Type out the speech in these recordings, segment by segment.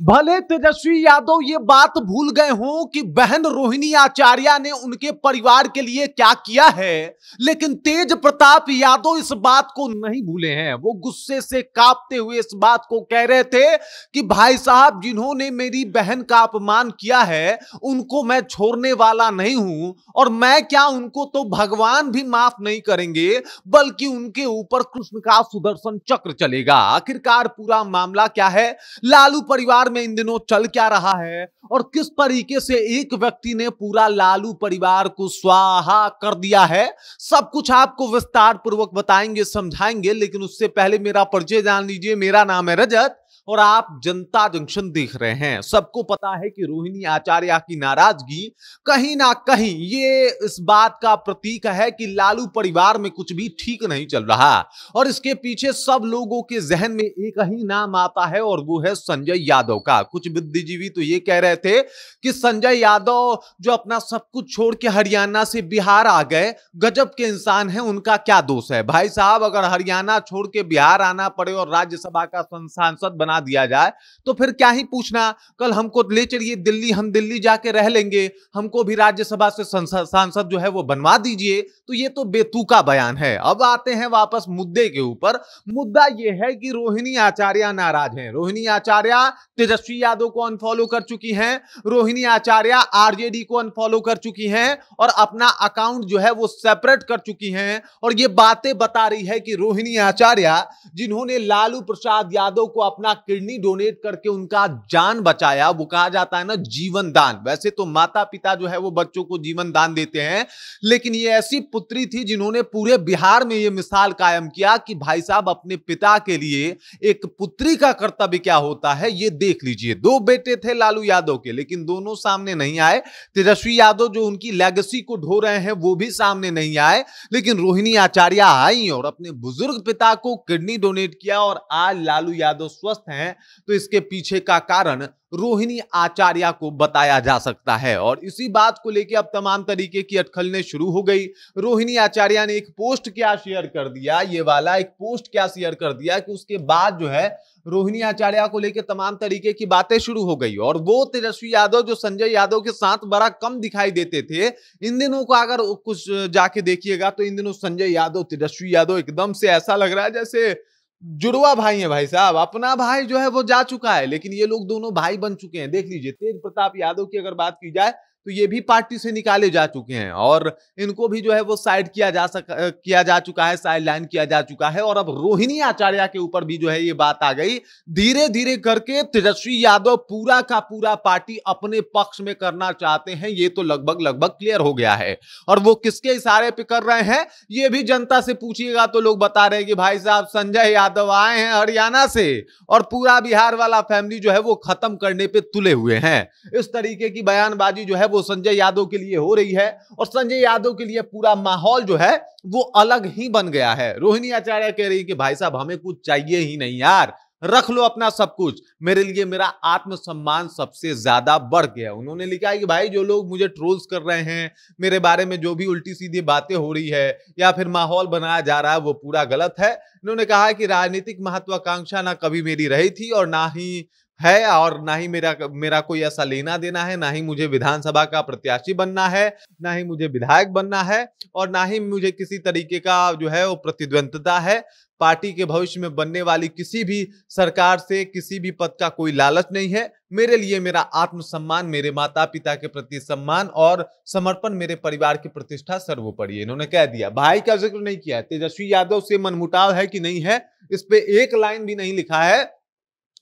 भले तेजस्वी यादव ये बात भूल गए हों कि बहन रोहिणी आचार्य ने उनके परिवार के लिए क्या किया है, लेकिन तेज प्रताप यादव इस बात को नहीं भूले हैं। वो गुस्से से कांपते हुए इस बात को कह रहे थे कि भाई साहब, जिन्होंने मेरी बहन का अपमान किया है उनको मैं छोड़ने वाला नहीं हूं, और मैं क्या, उनको तो भगवान भी माफ नहीं करेंगे, बल्कि उनके ऊपर कृष्ण का सुदर्शन चक्र चलेगा। आखिरकार पूरा मामला क्या है, लालू परिवार में इन दिनों चल क्या रहा है, और किस तरीके से एक व्यक्ति ने पूरा लालू परिवार को स्वाहा कर दिया है, सब कुछ आपको विस्तार पूर्वक बताएंगे, समझाएंगे। लेकिन उससे पहले मेरा परिचय जान लीजिए। मेरा नाम है रजत और आप जनता जंक्शन देख रहे हैं। सबको पता है कि रोहिणी आचार्य की नाराजगी कहीं ना कहीं ये इस बात का प्रतीक है कि लालू परिवार में कुछ भी ठीक नहीं चल रहा, और इसके पीछे सब लोगों के जहन में एक ही नाम आता है, और वो है संजय यादव का। कुछ बुद्धिजीवी तो ये कह रहे थे कि संजय यादव जो अपना सब कुछ छोड़ के हरियाणा से बिहार आ गए, गजब के इंसान हैं, उनका क्या दोष है। भाई साहब, अगर हरियाणा छोड़ के बिहार आना पड़े और राज्यसभा का सांसद बना दिया जाए तो फिर क्या ही पूछना। कल हमको ले चलिए दिल्ली, हम दिल्ली जाके रह लेंगे, हमको भी राज्यसभा से सांसद जो है वो बनवा दीजिए। तो ये तो बेतुका बयान है। अब आते हैं वापस मुद्दे के ऊपर। मुद्दा ये है कि रोहिणी आचार्य नाराज हैं। रोहिणी आचार्य तेजस्वी यादव को अनफॉलो कर चुकी हैं, रोहिणी आचार्य आरजेडी को अनफॉलो कर चुकी हैं, और अपना अकाउंट जो है वो सेपरेट कर चुकी हैं। और ये बातें बता रही है कि रोहिणी आचार्य, जिन्होंने लालू प्रसाद यादव को अपना किडनी डोनेट करके उनका जान बचाया, वो कहा जाता है ना जीवन दान। वैसे तो माता पिता जो है वो बच्चों को जीवन दान देते हैं, लेकिन ये ऐसी पुत्री थी जिन्होंने पूरे बिहार में ये मिसाल कायम किया कि भाई साहब, अपने पिता के लिए एक पुत्री का कर्तव्य क्या होता है ये देख लीजिए। दो बेटे थे लालू यादव के, लेकिन दोनों सामने नहीं आए। तेजस्वी यादव जो उनकी लेगेसी को ढो रहे हैं वो भी सामने नहीं आए, लेकिन रोहिणी आचार्य आई और अपने बुजुर्ग पिता को किडनी डोनेट किया, और आज लालू यादव स्वस्थ हैं। तो इसके पीछे का कारण रोहिणी आचार्य को बताया जा सकता है, और इसी बात को लेकर अब तमाम तरीके की अटकलें शुरू हो गई। रोहिणी आचार्य ने एक पोस्ट क्या शेयर कर दिया, ये वाला एक पोस्ट क्या शेयर कर दिया कि उसके बाद जो है रोहिणी आचार्य को लेकर तमाम तरीके की बातें शुरू हो गई। और वो तेजस्वी यादव जो संजय यादव के साथ बड़ा कम दिखाई देते थे, इन दिनों को अगर कुछ जाके देखिएगा तो इन दिनों संजय यादव, तेजस्वी यादव एकदम से ऐसा लग रहा है जैसे जुड़वा भाई है। भाई साहब, अपना भाई जो है वो जा चुका है, लेकिन ये लोग दोनों भाई बन चुके हैं। देख लीजिए, तेज प्रताप यादव की अगर बात की जाए तो ये भी पार्टी से निकाले जा चुके हैं, और इनको भी जो है वो साइड किया जा चुका है, साइड लाइन किया जा चुका है। और अब रोहिणी आचार्य के ऊपर भी जो है ये बात आ गई। धीरे धीरे करके तेजस्वी यादव पूरा का पूरा पार्टी अपने पक्ष में करना चाहते हैं, ये तो लगभग क्लियर हो गया है। और वो किसके इशारे पे कर रहे हैं ये भी जनता से पूछिएगा तो लोग बता रहे हैं कि भाई साहब, संजय यादव आए हैं हरियाणा से और पूरा बिहार वाला फैमिली जो है वो खत्म करने पे तुले हुए हैं। इस तरीके की बयानबाजी जो है वो संजय यादव के लिए हो रही है, और संजय यादव के लिए पूरा माहौल जो है वो अलग ही बन गया है। रोहिणी आचार्य कह रही है कि भाई साहब, हमें कुछ चाहिए ही नहीं यार, रख लो अपना सब कुछ, मेरे लिए मेरा आत्मसम्मान सबसे ज्यादा बढ़ गया। उन्होंने लिखा है कि भाई, जो लोग मुझे ट्रोल्स कर रहे हैं, मेरे बारे में जो भी उल्टी सीधी बातें हो रही है या फिर माहौल बनाया जा रहा है, वो पूरा गलत है। इन्होंने कहा है कि राजनीतिक महत्वाकांक्षा ना कभी मेरी रही थी और ना ही है, और ना ही मेरा कोई ऐसा लेना देना है, ना ही मुझे विधानसभा का प्रत्याशी बनना है, ना ही मुझे विधायक बनना है, और ना ही मुझे किसी तरीके का जो है वो प्रतिद्वंद्विता है। पार्टी के भविष्य में बनने वाली किसी भी सरकार से किसी भी पद का कोई लालच नहीं है। मेरे लिए मेरा आत्मसम्मान, मेरे माता पिता के प्रति सम्मान और समर्पण, मेरे परिवार की प्रतिष्ठा सर्वोपरि है। इन्होंने कह दिया। भाई का जिक्र नहीं किया है। तेजस्वी यादव से मनमुटाव है कि नहीं है, इस पे एक लाइन भी नहीं लिखा है।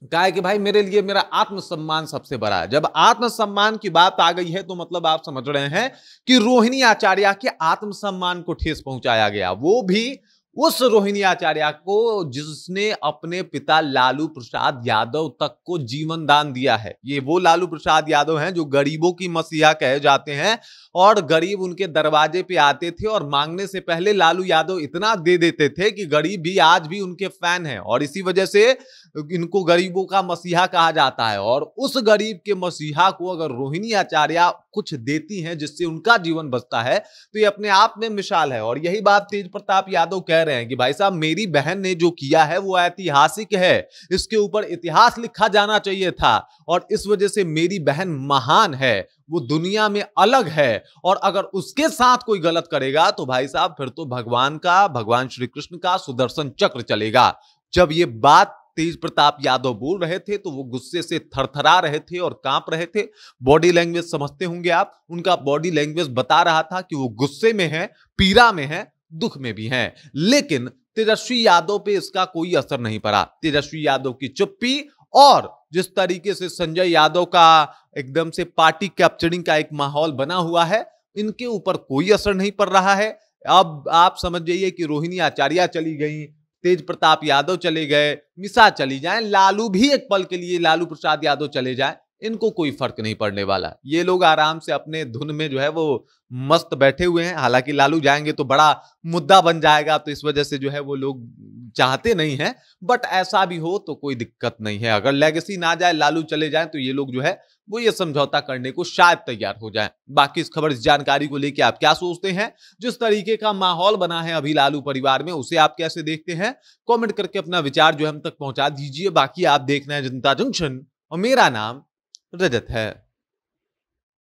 कहा है कि भाई, मेरे लिए मेरा आत्मसम्मान सबसे बड़ा है। जब आत्मसम्मान की बात आ गई है तो मतलब आप समझ रहे हैं कि रोहिणी आचार्य के आत्मसम्मान को ठेस पहुंचाया गया, वो भी उस रोहिणी आचार्य को जिसने अपने पिता लालू प्रसाद यादव तक को जीवन दान दिया है। ये वो लालू प्रसाद यादव हैं जो गरीबों की मसीहा कहे जाते हैं, और गरीब उनके दरवाजे पे आते थे और मांगने से पहले लालू यादव इतना दे देते थे कि गरीब भी आज भी उनके फैन हैं। और इसी वजह से इनको गरीबों का मसीहा कहा जाता है, और उस गरीब के मसीहा को अगर रोहिणी आचार्य कुछ देती हैं जिससे उनका जीवन बचता है, तो ये अपने आप में मिसाल है। और यही बात तेज प्रताप यादव कह रहे हैं कि भाई साहब, मेरी बहन ने जो किया है वो ऐतिहासिक है, इसके ऊपर इतिहास लिखा जाना चाहिए था, और इस वजह से मेरी बहन महान है, वो दुनिया में अलग है। और अगर उसके साथ कोई गलत करेगा तो भाई साहब फिर तो भगवान श्री कृष्ण का सुदर्शन चक्र चलेगा। जब ये बात तेज प्रताप यादव बोल रहे थे तो वो गुस्से से थरथरा रहे थे और कांप रहे थे। बॉडी लैंग्वेज समझते होंगे आप, उनका बॉडी लैंग्वेज बता रहा था कि वो गुस्से में है, पीड़ा में है, दुख में भी है। लेकिन तेजस्वी यादव पे इसका कोई असर नहीं पड़ा। तेजस्वी यादव की चुप्पी और जिस तरीके से संजय यादव का एकदम से पार्टी कैप्चरिंग का एक माहौल बना हुआ है, इनके ऊपर कोई असर नहीं पड़ रहा है। अब आप समझ जाइए कि रोहिणी आचार्य चली गई, तेज प्रताप यादव चले गए, मिसा चली जाए, लालू भी एक पल के लिए लालू प्रसाद यादव चले जाए, इनको कोई फर्क नहीं पड़ने वाला। ये लोग आराम से अपने धुन में जो है वो मस्त बैठे हुए हैं। हालांकि लालू जाएंगे तो बड़ा मुद्दा बन जाएगा, तो इस वजह से जो है वो लोग चाहते नहीं है, बट ऐसा भी हो तो कोई दिक्कत नहीं है। अगर लेगेसी ना जाए, लालू चले जाए, तो ये लोग जो है वो ये समझौता करने को शायद तैयार हो जाए। बाकी इस खबर, इस जानकारी को लेकर आप क्या सोचते हैं? जिस तरीके का माहौल बना है अभी लालू परिवार में, उसे आप कैसे देखते हैं? कमेंट करके अपना विचार जो है हम तक पहुंचा दीजिए। बाकी आप देख रहे हैं जनता जंक्शन और मेरा नाम रजत है।